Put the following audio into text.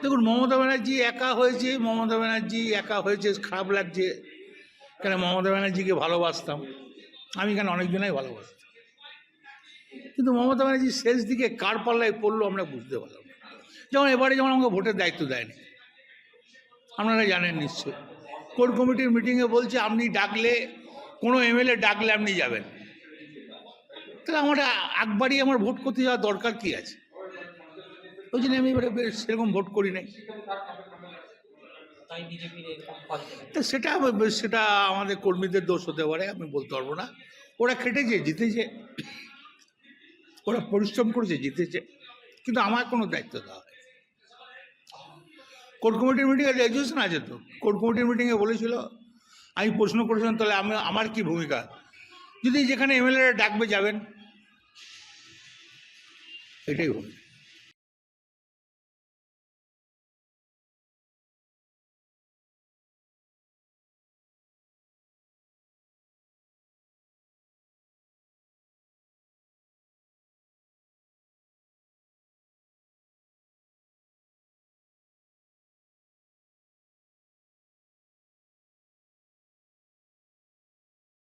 দেখুন, মমতা ব্যানার্জি একা হয়েছে, মমতা ব্যানার্জি একা হয়েছে, খারাপ লাগছে। কেন মমতা ব্যানার্জিকে ভালোবাসতাম, আমি এখানে অনেকজনাই ভালোবাসতাম, কিন্তু মমতা ব্যানার্জি শেষ দিকে কার পাল্লায় পড়লো আমরা বুঝতে পারলাম না। যেমন এবারে যেমন আমাকে ভোটের দায়িত্ব দেয়নি, আপনারা জানেন নিশ্চয়ই। কোর কমিটির মিটিংয়ে বলছে আপনি ডাকলে, কোনো এমএলএ ডাকলে আপনি যাবেন। তাহলে আমার একবারই আমার ভোট করতে যাওয়ার দরকার কি আছে? ওই জন্য আমি এবারে সেরকম ভোট করি নাই। তা সেটা সেটা আমাদের কর্মীদের দোষ হতে পারে, আমি বলতে পারবো না। ওরা খেটেছে, জিতেছে, ওরা পরিশ্রম করেছে, জিতেছে, কিন্তু আমার কোনো দায়িত্ব দেওয়া হয়। কোর কমিটির মিটিংয়ে রেজুলেশন আছে তো, কোর কমিটির মিটিংয়ে বলেছিল, আমি প্রশ্ন করেছিলাম তাহলে আমার কি ভূমিকা, যদি যেখানে এমএলএরা ডাকবে যাবেন, এটাই ভূমিকা।